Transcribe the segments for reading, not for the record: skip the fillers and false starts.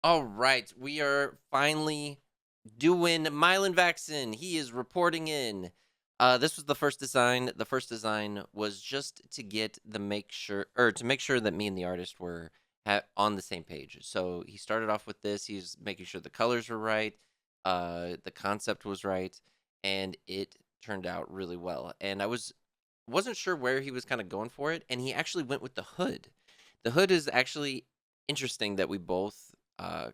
All right, we are finally doing Myelin vaccine. He is reporting in. This was the first design. The first design was just to get the make sure or to make sure that me and the artist were on the same page. So he started off with this. He's making sure the colors were right, the concept was right, and it turned out really well. And wasn't sure where he was kind of going for it, and he actually went with the hood. The hood is actually interesting that we both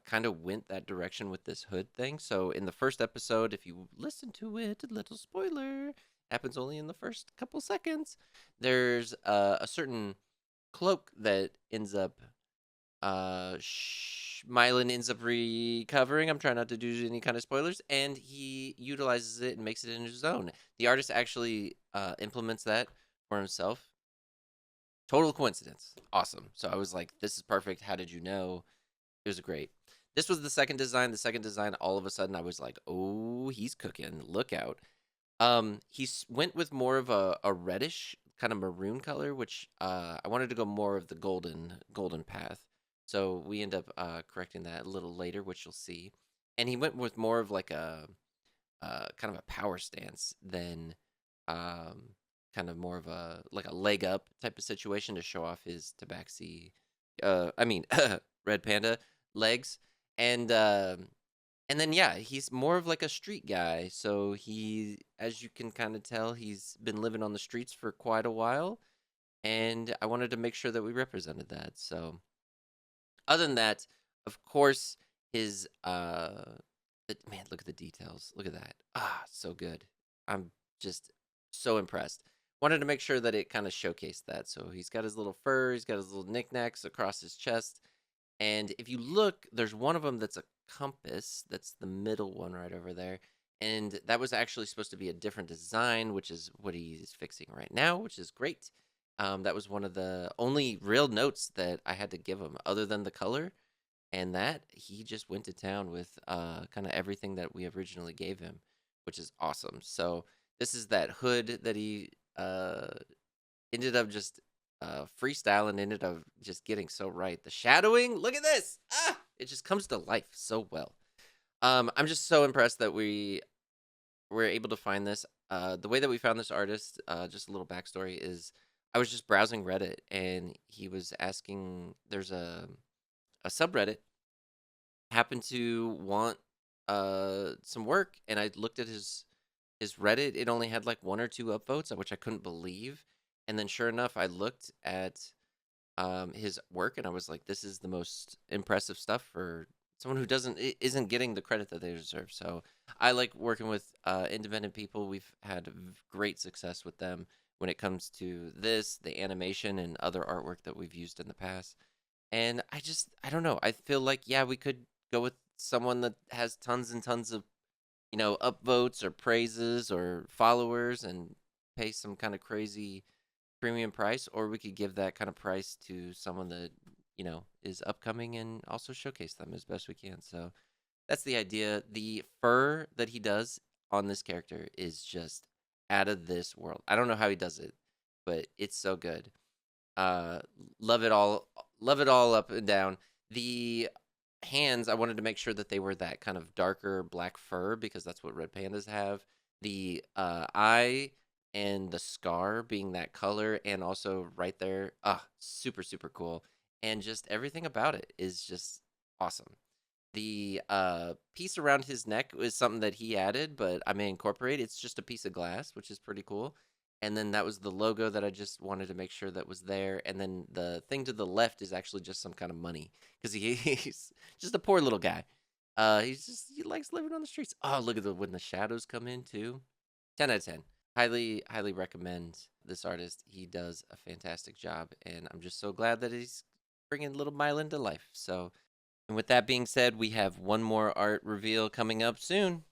kind of went that direction with this hood thing. So in the first episode, if you listen to it, a little spoiler happens only in the first couple seconds. There's a certain cloak that ends up Myelin ends up recovering. I'm trying not to do any kind of spoilers, and he utilizes it and makes it in his own. The artist actually implements that for himself. Total coincidence. Awesome. So I was like, this is perfect. How did you know? It was great. This was the second design. The second design, all of a sudden, I was like, oh, he's cooking. Look out. Went with more of a reddish kind of maroon color, which I wanted to go more of the golden path. So we end up correcting that a little later, which you'll see. And he went with more of like a kind of a power stance than um, kind of more of a like a leg up type of situation to show off his tabaxi. I mean, red panda legs, and and then yeah, he's more of like a street guy. So he, as you can kind of tell, he's been living on the streets for quite a while, and I wanted to make sure that we represented that. So other than that, of course, his man, look at the details. Look at that. Ah, so good. I'm just so impressed. Wanted to make sure that it kind of showcased that. So he's got his little fur, he's got his little knickknacks across his chest. And if you look, there's one of them that's a compass. That's the middle one right over there. And that was actually supposed to be a different design, which is what he's fixing right now, which is great. That was one of the only real notes that I had to give him, other than the color. And that he just went to town with kind of everything that we originally gave him, which is awesome. So this is that hood that he ended up just freestyling, ended up just getting so right. The shadowing, look at this. It just comes to life so well. I'm just so impressed that we were able to find this. The way that we found this artist, just a little backstory, is I was just browsing Reddit and he was asking. There's a subreddit happened to want some work, and I looked at his Reddit. It only had like one or two upvotes, which I couldn't believe. And then sure enough, I looked at his work and I was like, this is the most impressive stuff for someone who isn't getting the credit that they deserve. So I like working with independent people. We've had great success with them when it comes to this, the animation, and other artwork that we've used in the past. And I don't know. I feel like yeah, we could go with someone that has tons and tons of upvotes or praises or followers and pay some kind of crazy premium price, or we could give that kind of price to someone that is upcoming and also showcase them as best we can. So that's the idea. The fur that he does on this character is just out of this world. I don't know how he does it, but it's so good. Uh, love it all. Love it all up and down. The hands, I wanted to make sure that they were that kind of darker black fur because that's what red pandas have. The eye and the scar being that color, and also right there, super super cool. And just everything about it is just awesome. The piece around his neck is something that he added, but I may incorporate. It's just a piece of glass, which is pretty cool. And then that was the logo that I just wanted to make sure that was there. And then the thing to the left is actually just some kind of money because he's just a poor little guy. He likes living on the streets. Oh, look at when the shadows come in too. 10 out of 10. Highly highly recommend this artist. He does a fantastic job, and I'm just so glad that he's bringing little Mylan to life. So, and with that being said, we have one more art reveal coming up soon.